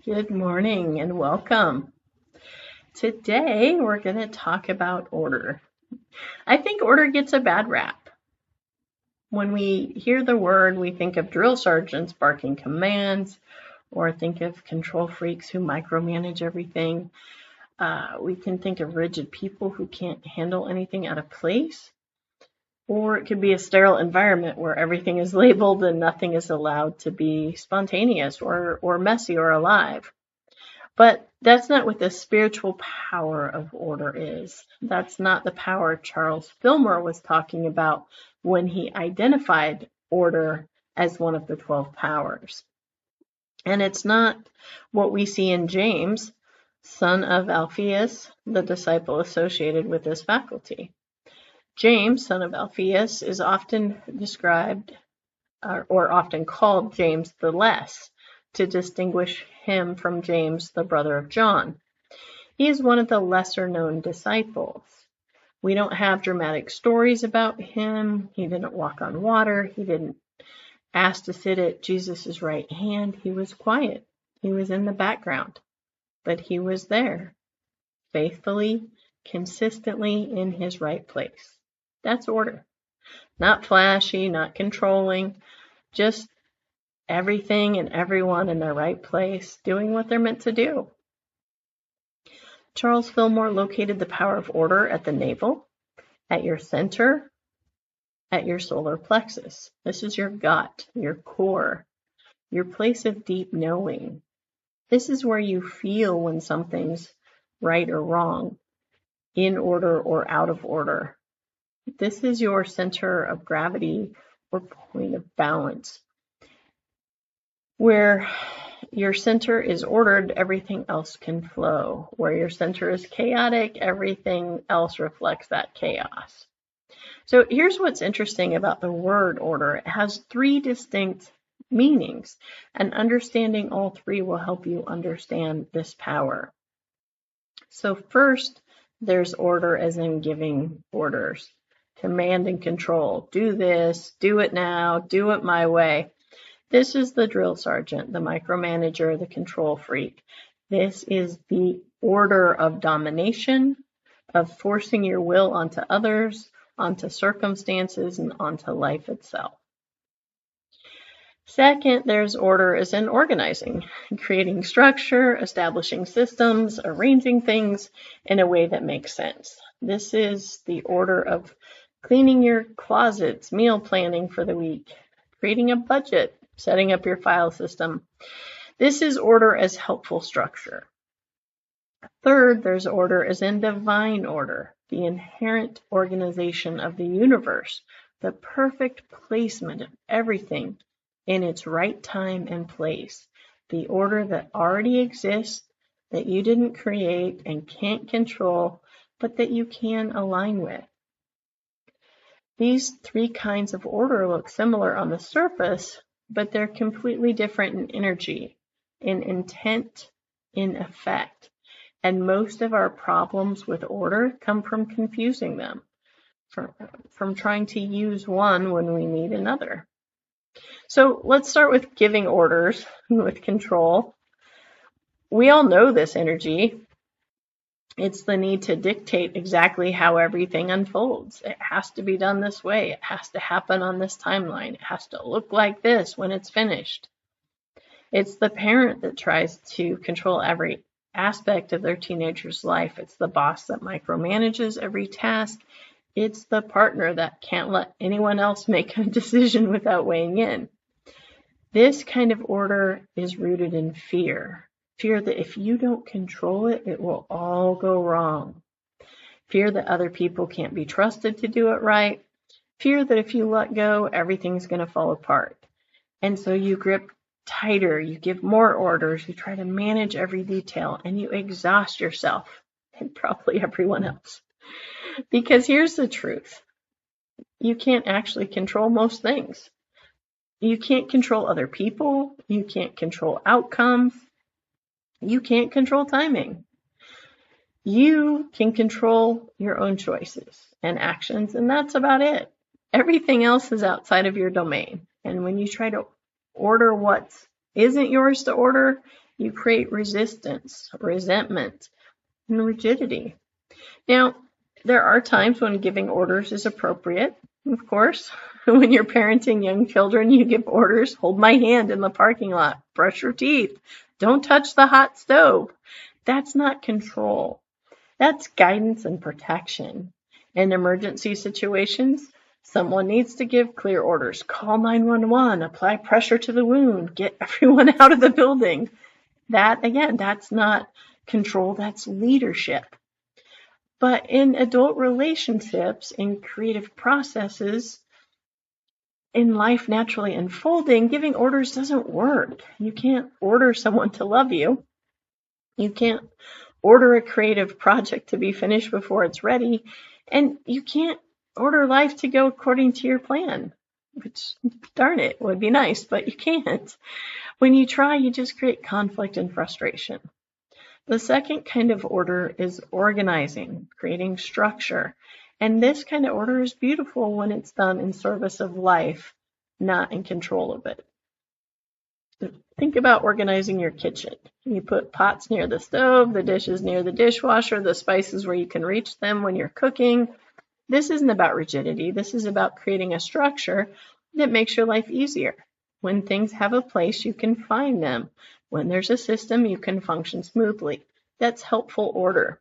Good morning and welcome. Today we're going to talk about order. I think order gets a bad rap. When we hear the word, we think of drill sergeants barking commands or think of control freaks who micromanage everything. We can think of rigid people who can't handle anything out of place. Or it could be a sterile environment where everything is labeled and nothing is allowed to be spontaneous or messy or alive. But that's not what the spiritual power of order is. That's not the power Charles Fillmore was talking about when he identified order as one of the 12 powers. And it's not what we see in James, son of Alphaeus, the disciple associated with this faculty. James, son of Alphaeus, is often described or often called James the Less, to distinguish him from James, the brother of John. He is one of the lesser-known disciples. We don't have dramatic stories about him. He didn't walk on water. He didn't ask to sit at Jesus' right hand. He was quiet. He was in the background, but he was there, faithfully, consistently in his right place. That's order. Not flashy, not controlling, just everything and everyone in their right place, doing what they're meant to do. Charles Fillmore located the power of order at the navel, at your center, at your solar plexus. This is your gut, your core, your place of deep knowing. This is where you feel when something's right or wrong, in order or out of order. This is your center of gravity or point of balance. Where your center is ordered, everything else can flow. Where your center is chaotic, everything else reflects that chaos. So here's what's interesting about the word order. It has 3 distinct meanings, and understanding all 3 will help you understand this power. So first, there's order as in giving orders. Command and control. Do this, do it now, do it my way. This is the drill sergeant, the micromanager, the control freak. This is the order of domination, of forcing your will onto others, onto circumstances, and onto life itself. Second, there's order as in organizing, creating structure, establishing systems, arranging things in a way that makes sense. This is the order of cleaning your closets, meal planning for the week, creating a budget, setting up your file system. This is order as helpful structure. Third, there's order as in divine order, the inherent organization of the universe, the perfect placement of everything in its right time and place, the order that already exists, that you didn't create and can't control, but that you can align with. These 3 kinds of order look similar on the surface, but they're completely different in energy, in intent, in effect. And most of our problems with order come from confusing them, from trying to use one when we need another. So let's start with giving orders, with control. We all know this energy. It's the need to dictate exactly how everything unfolds. It has to be done this way. It has to happen on this timeline. It has to look like this when it's finished. It's the parent that tries to control every aspect of their teenager's life. It's the boss that micromanages every task. It's the partner that can't let anyone else make a decision without weighing in. This kind of order is rooted in fear. Fear that if you don't control it, it will all go wrong. Fear that other people can't be trusted to do it right. Fear that if you let go, everything's going to fall apart. And so you grip tighter, you give more orders, you try to manage every detail, and you exhaust yourself and probably everyone else. Because here's the truth. You can't actually control most things. You can't control other people. You can't control outcomes. You can't control timing. You can control your own choices and actions, and that's about it. Everything else is outside of your domain. And when you try to order what isn't yours to order, You create resistance, resentment, and rigidity. Now, there are times when giving orders is appropriate, of course. When you're parenting young children, you give orders, hold my hand in the parking lot, brush your teeth, don't touch the hot stove. That's not control. That's guidance and protection. In emergency situations, someone needs to give clear orders. Call 911, apply pressure to the wound, get everyone out of the building. That, again, that's not control, that's leadership. But in adult relationships, in creative processes, in life naturally unfolding, giving orders doesn't work. You can't order someone to love you. You can't order a creative project to be finished before it's ready. And you can't order life to go according to your plan, which, darn it, would be nice, but you can't. When you try, you just create conflict and frustration. The second kind of order is organizing, creating structure. And this kind of order is beautiful when it's done in service of life, not in control of it. Think about organizing your kitchen. You put pots near the stove, the dishes near the dishwasher, the spices where you can reach them when you're cooking. This isn't about rigidity. This is about creating a structure that makes your life easier. When things have a place, you can find them. When there's a system, you can function smoothly. That's helpful order.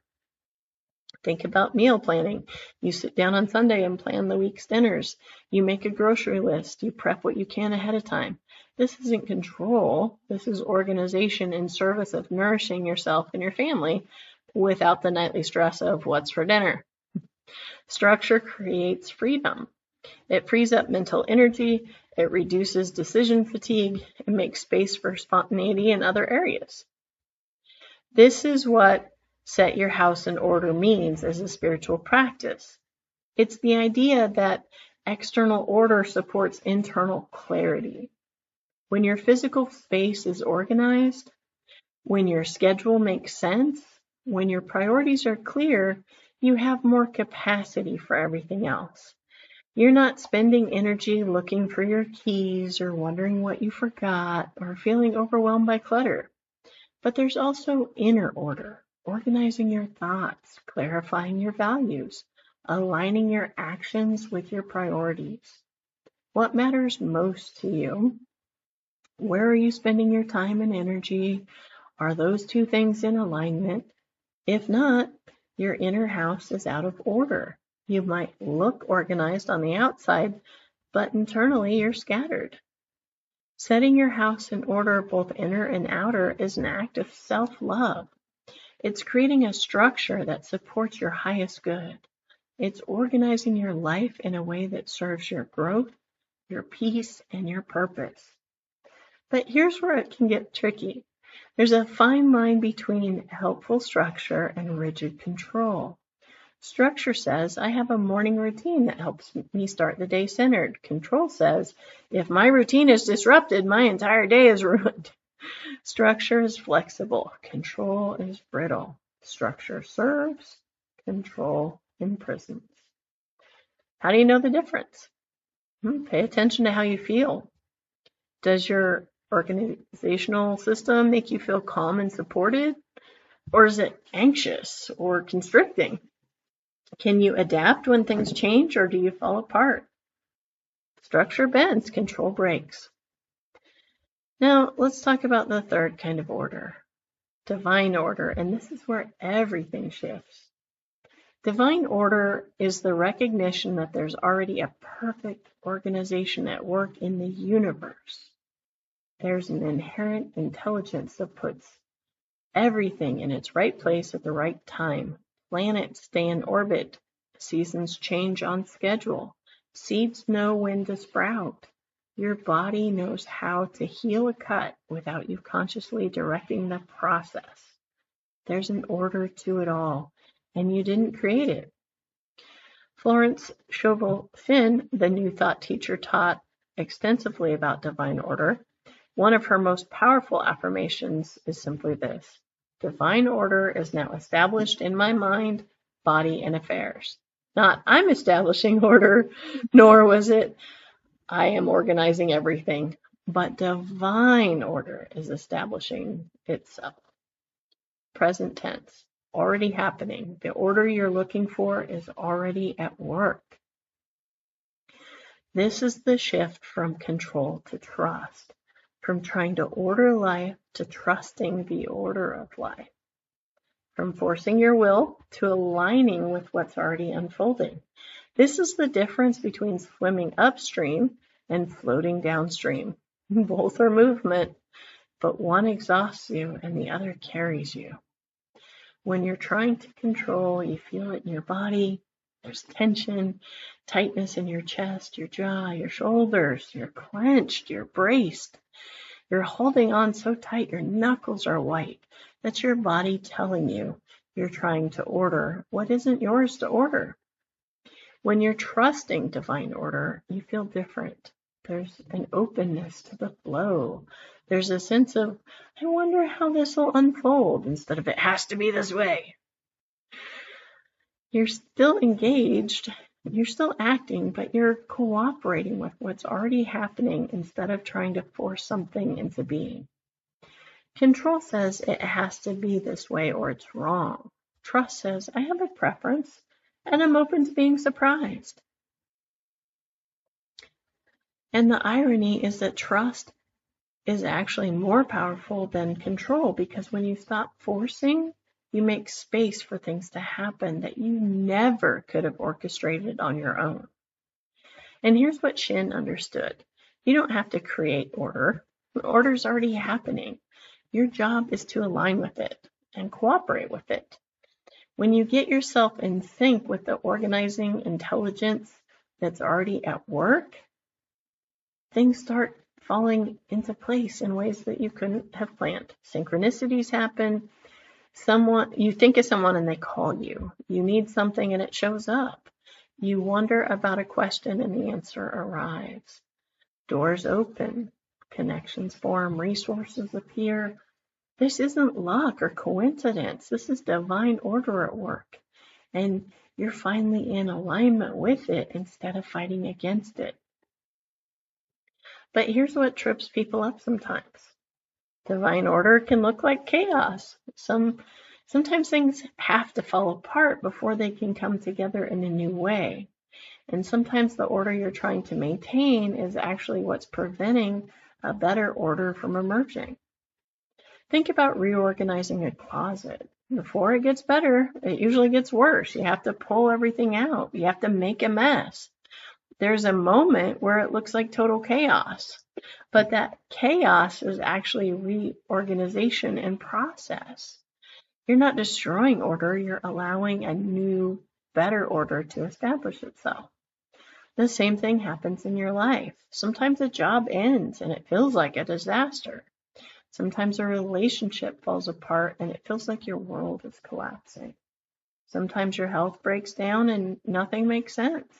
Think about meal planning. You sit down on Sunday and plan the week's dinners. You make a grocery list. You prep what you can ahead of time. This isn't control. This is organization in service of nourishing yourself and your family without the nightly stress of what's for dinner. Structure creates freedom. It frees up mental energy. It reduces decision fatigue. It makes space for spontaneity in other areas. This is what set your house in order means as a spiritual practice. It's the idea that external order supports internal clarity. When your physical space is organized, when your schedule makes sense, when your priorities are clear, you have more capacity for everything else. You're not spending energy looking for your keys or wondering what you forgot or feeling overwhelmed by clutter. But there's also inner order, organizing your thoughts, clarifying your values, aligning your actions with your priorities. What matters most to you? Where are you spending your time and energy? Are those two things in alignment? If not, your inner house is out of order. You might look organized on the outside, but internally you're scattered. Setting your house in order, both inner and outer, is an act of self-love. It's creating a structure that supports your highest good. It's organizing your life in a way that serves your growth, your peace, and your purpose. But here's where it can get tricky. There's a fine line between helpful structure and rigid control. Structure says, I have a morning routine that helps me start the day centered. Control says, if my routine is disrupted, my entire day is ruined. Structure is flexible. Control is brittle. Structure serves. Control imprisons. How do you know the difference? Pay attention to how you feel. Does your organizational system make you feel calm and supported? Or is it anxious or constricting? Can you adapt when things change, or do you fall apart? Structure bends, control breaks. Now, let's talk about the third kind of order, divine order, and this is where everything shifts. Divine order is the recognition that there's already a perfect organization at work in the universe. There's an inherent intelligence that puts everything in its right place at the right time. Planets stay in orbit. Seasons change on schedule. Seeds know when to sprout. Your body knows how to heal a cut without you consciously directing the process. There's an order to it all, and you didn't create it. Florence Scovel Finn, the New Thought teacher, taught extensively about divine order. One of her most powerful affirmations is simply this: divine order is now established in my mind, body, and affairs. Not I'm establishing order, nor was it I am organizing everything. but divine order is establishing itself. Present tense, already happening. The order you're looking for is already at work. This is the shift from control to trust, from trying to order life to trusting the order of life, from forcing your will to aligning with what's already unfolding. This is the difference between swimming upstream and floating downstream. Both are movement, but one exhausts you and the other carries you. When you're trying to control, you feel it in your body. There's tension, tightness in your chest, your jaw, your shoulders. You're clenched, you're braced. You're holding on so tight your knuckles are white. That's your body telling you you're trying to order what isn't yours to order. When you're trusting divine order, you feel different. There's an openness to the flow. There's a sense of, I wonder how this will unfold, instead of it has to be this way. You're still engaged, you're still acting, but you're cooperating with what's already happening instead of trying to force something into being. Control says it has to be this way or it's wrong. Trust says, I have a preference and I'm open to being surprised. And the irony is that trust is actually more powerful than control, because when you stop forcing, you make space for things to happen that you never could have orchestrated on your own. And here's what Shin understood. You don't have to create order. The order's already happening. Your job is to align with it and cooperate with it. When you get yourself in sync with the organizing intelligence that's already at work, things start falling into place in ways that you couldn't have planned. Synchronicities happen. You think of someone and they call you. You need something and it shows up. You wonder about a question and the answer arrives. Doors open, connections form, resources appear. This isn't luck or coincidence. This is divine order at work. And you're finally in alignment with it instead of fighting against it. But here's what trips people up sometimes. Divine order can look like chaos. Sometimes things have to fall apart before they can come together in a new way. And sometimes the order you're trying to maintain is actually what's preventing a better order from emerging. Think about reorganizing a closet. Before it gets better, it usually gets worse. You have to pull everything out. You have to make a mess. There's a moment where it looks like total chaos, but that chaos is actually reorganization in process. You're not destroying order, you're allowing a new, better order to establish itself. The same thing happens in your life. Sometimes a job ends and it feels like a disaster. Sometimes a relationship falls apart and it feels like your world is collapsing. Sometimes your health breaks down and nothing makes sense.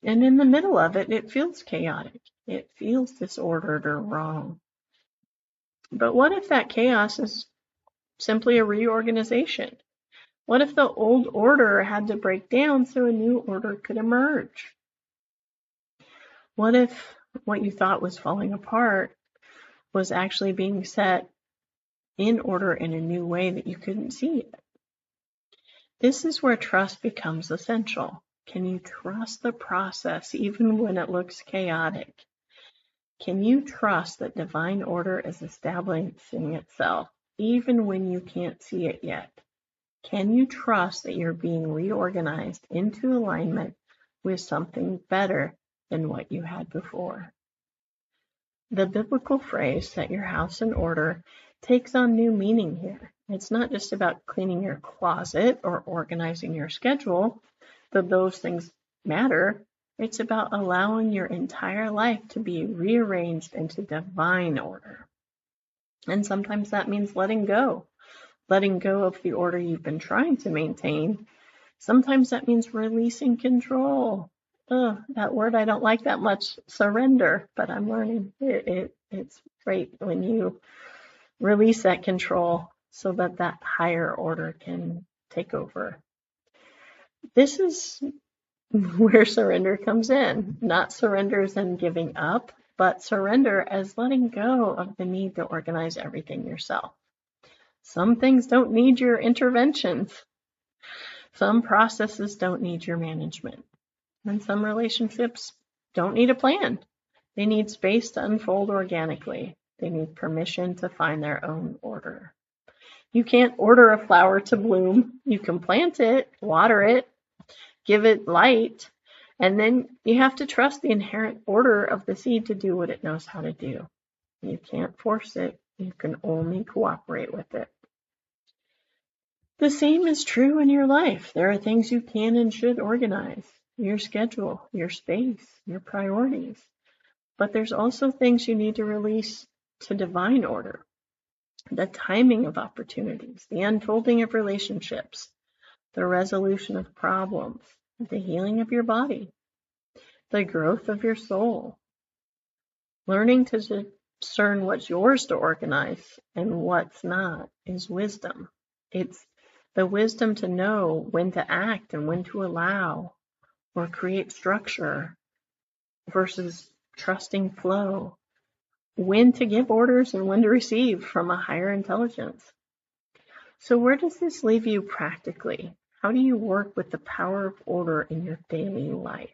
And in the middle of it, it feels chaotic. It feels disordered or wrong. But what if that chaos is simply a reorganization? What if the old order had to break down so a new order could emerge? What if what you thought was falling apart was actually being set in order in a new way that you couldn't see it? This is where trust becomes essential. Can you trust the process even when it looks chaotic? Can you trust that divine order is establishing itself even when you can't see it yet? Can you trust that you're being reorganized into alignment with something better than what you had before? The biblical phrase, set your house in order, takes on new meaning here. It's not just about cleaning your closet or organizing your schedule, though those things matter. It's about allowing your entire life to be rearranged into divine order. And sometimes that means letting go of the order you've been trying to maintain. Sometimes that means releasing control. That word I don't like that much, surrender, but I'm learning. It's great when you release that control so that higher order can take over. This is where surrender comes in. Not surrender as in giving up, but surrender as letting go of the need to organize everything yourself. Some things don't need your interventions. Some processes don't need your management. And some relationships don't need a plan. They need space to unfold organically. They need permission to find their own order. You can't order a flower to bloom. You can plant it, water it, give it light, and then you have to trust the inherent order of the seed to do what it knows how to do. You can't force it. You can only cooperate with it. The same is true in your life. There are things you can and should organize. Your schedule, your space, your priorities. But there's also things you need to release to divine order. The timing of opportunities, the unfolding of relationships, the resolution of problems, the healing of your body, the growth of your soul. Learning to discern what's yours to organize and what's not is wisdom. It's the wisdom to know when to act and when to allow or create structure versus trusting flow, when to give orders and when to receive from a higher intelligence. So where does this leave you practically? How do you work with the power of order in your daily life?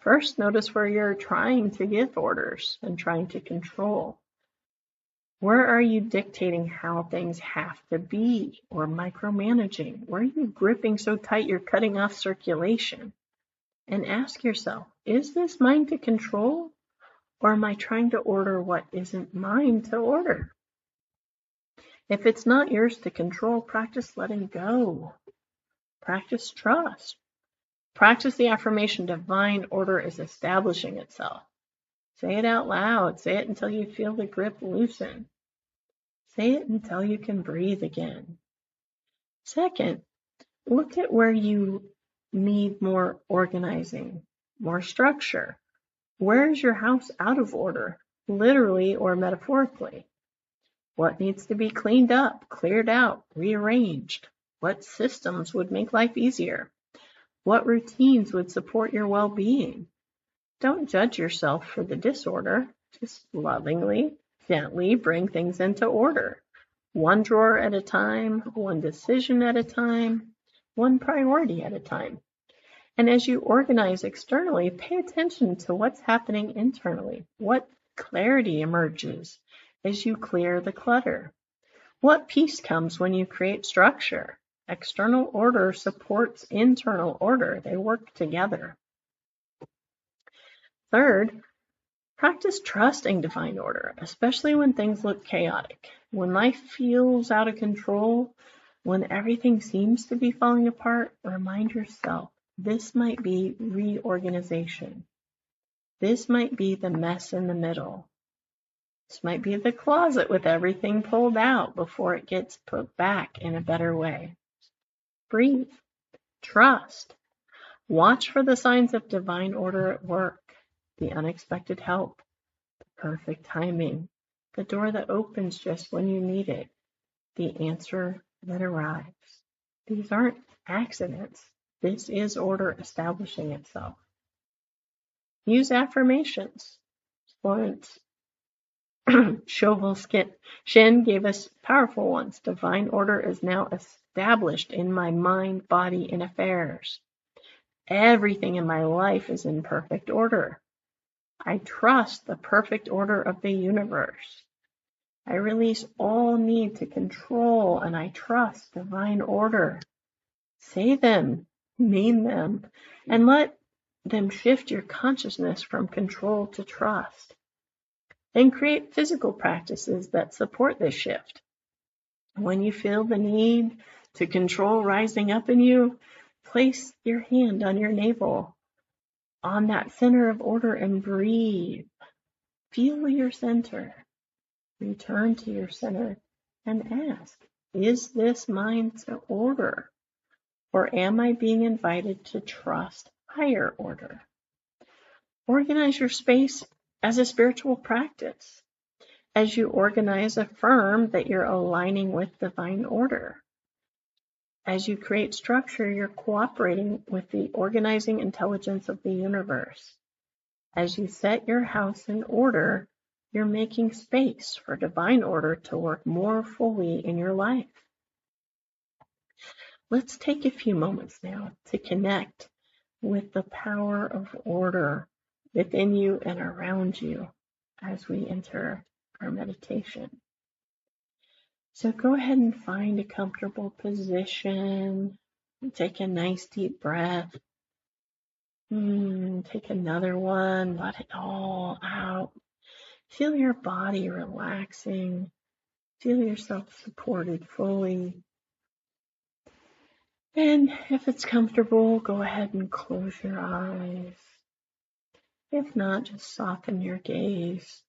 First, notice where you're trying to give orders and trying to control. Where are you dictating how things have to be or micromanaging? Where are you gripping so tight you're cutting off circulation? And ask yourself, is this mine to control, or am I trying to order what isn't mine to order? If it's not yours to control, practice letting go. Practice trust. Practice the affirmation, divine order is establishing itself. Say it out loud. Say it until you feel the grip loosen. Say it until you can breathe again. Second, look at where you need more organizing, more structure. Where is your house out of order, literally or metaphorically? What needs to be cleaned up, cleared out, rearranged? What systems would make life easier? What routines would support your well-being? Don't judge yourself for the disorder. Just lovingly, gently bring things into order. One drawer at a time, one decision at a time, one priority at a time. And as you organize externally, pay attention to what's happening internally. What clarity emerges as you clear the clutter? What peace comes when you create structure? External order supports internal order. They work together. Third, practice trusting divine order, especially when things look chaotic. When life feels out of control, when everything seems to be falling apart, remind yourself, this might be reorganization. This might be the mess in the middle. This might be the closet with everything pulled out before it gets put back in a better way. Breathe. Trust. Watch for the signs of divine order at work, the unexpected help, the perfect timing, the door that opens just when you need it, the answer that arrives. These aren't accidents. This is order establishing itself. Use affirmations. Florence Shen gave us powerful ones. Divine order is now established in my mind, body, and affairs. Everything in my life is in perfect order. I trust the perfect order of the universe. I release all need to control, and I trust divine order. Say them, mean them, and let them shift your consciousness from control to trust. And create physical practices that support this shift. When you feel the need to control rising up in you, place your hand on your navel, on that center of order, and breathe. Feel your center. Return to your center and ask, is this mine to order? Or am I being invited to trust higher order? Organize your space as a spiritual practice. As you organize, affirm that you're aligning with divine order. As you create structure, you're cooperating with the organizing intelligence of the universe. As you set your house in order, you're making space for divine order to work more fully in your life. Let's take a few moments now to connect with the power of order within you and around you as we enter our meditation. So go ahead and find a comfortable position. Take a nice deep breath. Take another one. Let it all out. Feel your body relaxing. Feel yourself supported fully. And if it's comfortable, go ahead and close your eyes. If not, just soften your gaze.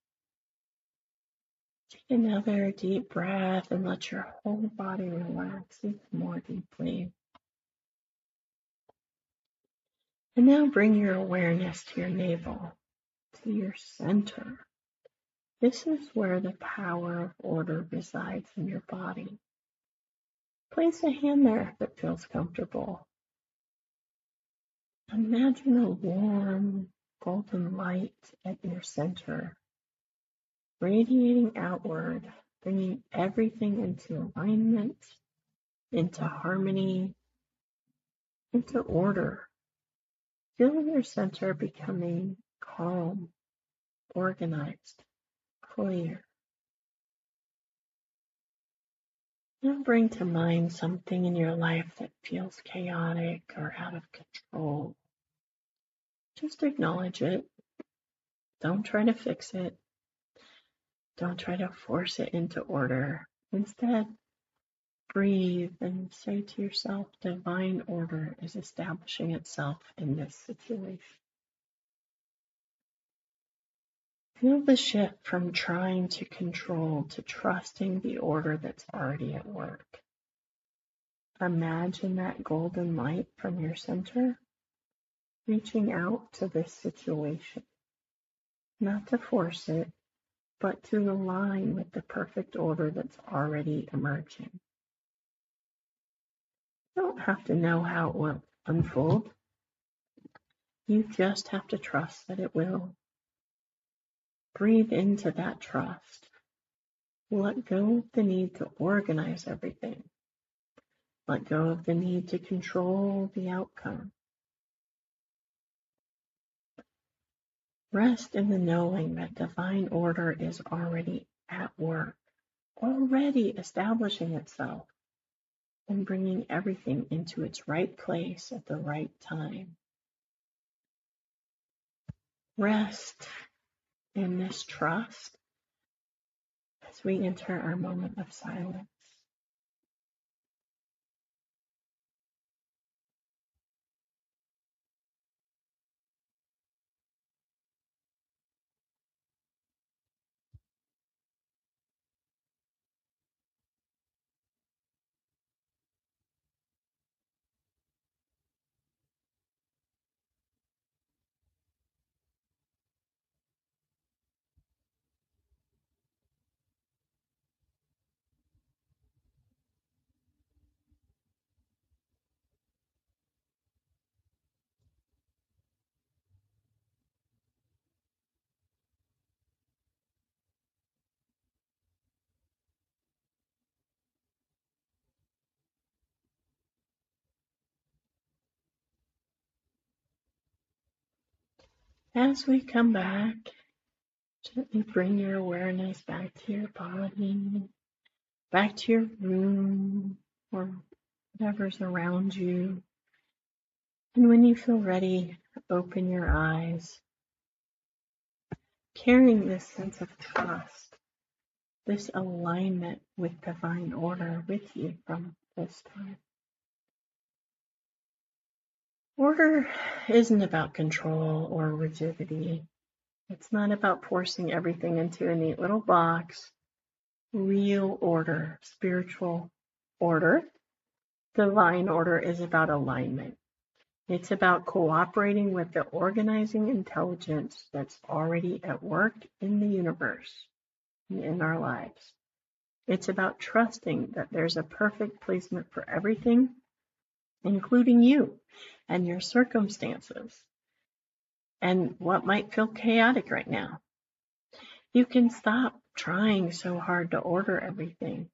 Take another deep breath and let your whole body relax even more deeply. And now bring your awareness to your navel, to your center. This is where the power of order resides in your body. Place a hand there if it feels comfortable. Imagine a warm, golden light at your center, radiating outward, bringing everything into alignment, into harmony, into order. Feel your center becoming calm, organized, clear. Now bring to mind something in your life that feels chaotic or out of control. Just acknowledge it. Don't try to fix it. Don't try to force it into order. Instead, breathe and say to yourself, divine order is establishing itself in this situation. Feel the shift from trying to control to trusting the order that's already at work. Imagine that golden light from your center reaching out to this situation, not to force it, but to align with the perfect order that's already emerging. You don't have to know how it will unfold. You just have to trust that it will. Breathe into that trust. Let go of the need to organize everything. Let go of the need to control the outcome. Rest in the knowing that divine order is already at work, already establishing itself and bringing everything into its right place at the right time. Rest in this trust as we enter our moment of silence. As we come back, gently bring your awareness back to your body, back to your room, or whatever's around you. And when you feel ready, open your eyes, carrying this sense of trust, this alignment with divine order with you from this time. Order isn't about control or rigidity. It's not about forcing everything into a neat little box. Real order, spiritual order, divine order is about alignment. It's about cooperating with the organizing intelligence that's already at work in the universe and in our lives. It's about trusting that there's a perfect placement for everything, including you and your circumstances. and what might feel chaotic right now. You can stop trying so hard to order everything.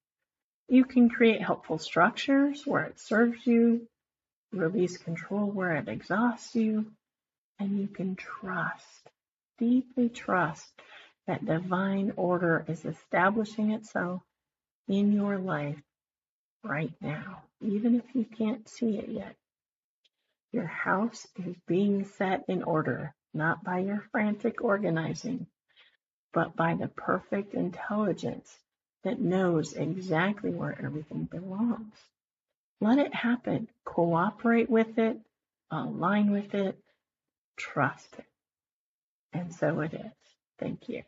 You can create helpful structures where it serves you, release control where it exhausts you, and you can trust, deeply trust, that divine order is establishing itself in your life right now, even if you can't see it yet. Your house is being set in order, not by your frantic organizing, but by the perfect intelligence that knows exactly where everything belongs. Let it happen. Cooperate with it, align with it, trust it. And so it is. Thank you.